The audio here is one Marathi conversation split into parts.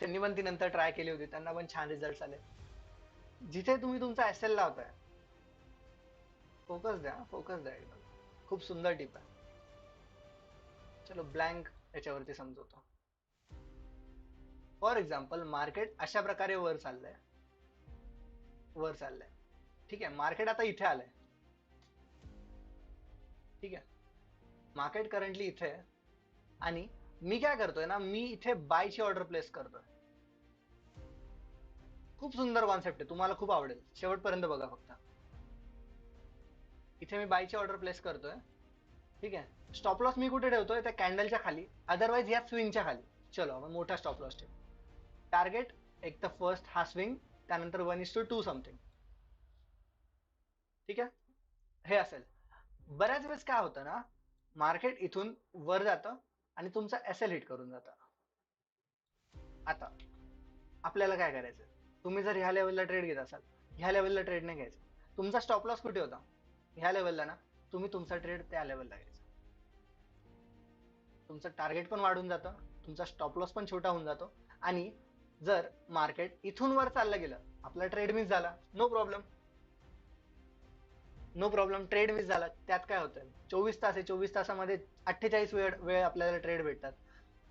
त्यांनी पण ती नंतर ट्राय केली होती, त्यांना पण छान रिझल्ट आले. जिथे तुम्ही तुमचा एसएल लावताय, फोकस द्या, फोकस द्या एकदम. खूप सुंदर टिप आहे. चलो ब्लँक याच्यावरती समजवतो. फॉर एक्झाम्पल मार्केट अशा प्रकारे वर चाललंय, वर चाललंय. ठीक आहे, मार्केट आता इथे आलंय. ठीक आहे, मार्केट करंटली इथे आहे आणि मी काय करतोय ना, मी इथे बायची ऑर्डर प्लेस करतोय. खूप सुंदर कॉन्सेप्ट आहे, तुम्हाला खूप आवडेल, शेवटपर्यंत बघा फक्त. इथे मी बायची ऑर्डर प्लेस करतोय. ठीक आहे, स्टॉप लॉस मी कुठे ठेवतोय, त्या कॅन्डलच्या खाली, अदरवाइज या स्विंगच्या खाली. चलो आपण मोठा स्टॉप लॉस ठेवू. टार्गेट एक तर फर्स्ट हा स्विंग, त्यानंतर 1:2 समथिंग. ठीक आहे, हे असेल. बऱ्याच वेळेस काय होतं ना, मार्केट इथून वर जातं आणि तुमचा एसएल हिट करून जातं. आता आपल्याला काय करायचं, तुम्ही जर ह्या लेवलला ट्रेड घेत असाल, ह्या लेवलला ट्रेड नाही घ्यायचं. तुमचा स्टॉप लॉस कुठे होता, ह्या लेवलला ना, तुम्ही तुमचा ट्रेड त्या लेवलला घ्यायचा. तुमचं टार्गेट पण वाढून जातं, तुमचा स्टॉप लॉस पण छोटा होऊन जातो. आणि जर मार्केट इथून वर चाललं गेलं, आपला ट्रेड मिस झाला, no problem, no problem, trade miss झाला, त्यात काय होतं, 24 तास आहे, 24 तासामध्ये 48 वेळ आपल्याला ट्रेड भेटतात.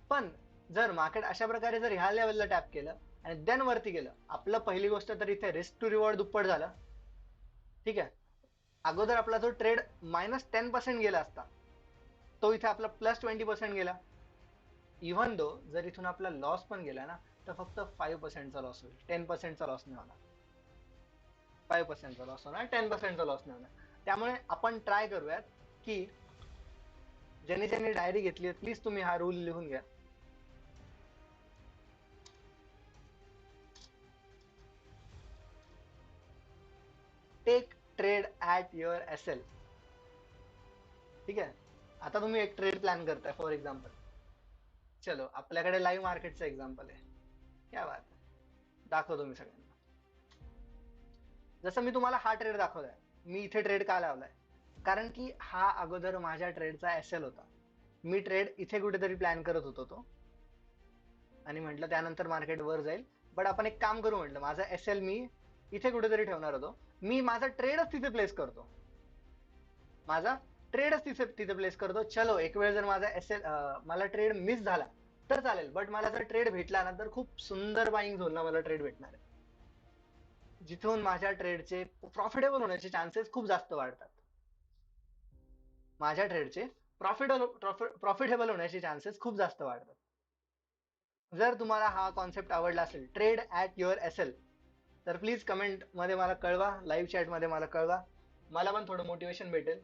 पण जर मार्केट अशा प्रकारे जर ह्या लेवलला टॅप केलं आणि देन वरती गेलं, आपलं पहिली गोष्ट तर इथे रिस्क टू रिवॉर्ड दुप्पट झालं. ठीक आहे, अगोदर आपला जो ट्रेड -10% गेला असता, तो इथे आपला +20% गेला. इव्हन दो जर इथून आपला लॉस पण गेला ना, तर फक्त 5%चा लॉस होईल, 10%चा लॉस नाही होणार. 5%चा लॉस होणार, 10%चा लॉस नाही होणार. त्यामुळे आपण ट्राय करूयात की ज्यांनी ज्यांनी डायरी घेतली आहे, प्लीज तुम्ही हा रूल लिहून घ्या. Take trade at your SL. ठीक आहे, आता तुम्ही एक ट्रेड प्लॅन करताय फॉर एक्झाम्पल. चलो आपल्याकडे लाईव्ह मार्केटचं एक्झाम्पल आहे. क्या बात आहे, दाखवतो मी सगळ्यांना. जसं मी तुम्हाला हा ट्रेड दाखवलाय, मी इथे ट्रेड का लावलाय, कारण की हा अगोदर माझ्या ट्रेडचा एसएल होता. मी ट्रेड इथे कुठेतरी प्लॅन करत होतो तो, आणि म्हटलं त्यानंतर मार्केट वर जाईल. बट आपण एक काम करू, म्हटलं माझा एसएल मी इथे कुठेतरी ठेवणार होतो, मी माझा ट्रेडच तिथे प्लेस करतो, माझा ट्रेडच तिथे प्लेस करतो. चलो एक वेळ जर माझा एसएल मला ट्रेड मिस झाला तर चालेल, बट मला जर ट्रेड भेटला ना, तर खूप सुंदर बाईंग झोनला मला ट्रेड भेटणार आहे, जिथून माझ्या ट्रेडचे प्रॉफिटेबल होण्याचे चान्सेस खूप जास्त वाढतात. माझ्या ट्रेडचे प्रॉफिटेबल होण्याचे चान्सेस खूप जास्त वाढतात. जर तुम्हाला हा कॉन्सेप्ट आवडला असेल, ट्रेड ऍट युअर एसएल, तर प्लीज कमेंट मध्ये मला कळवा, लाईव्ह चॅट मध्ये मला कळवा, मला पण थोडं मोटिवेशन भेटेल.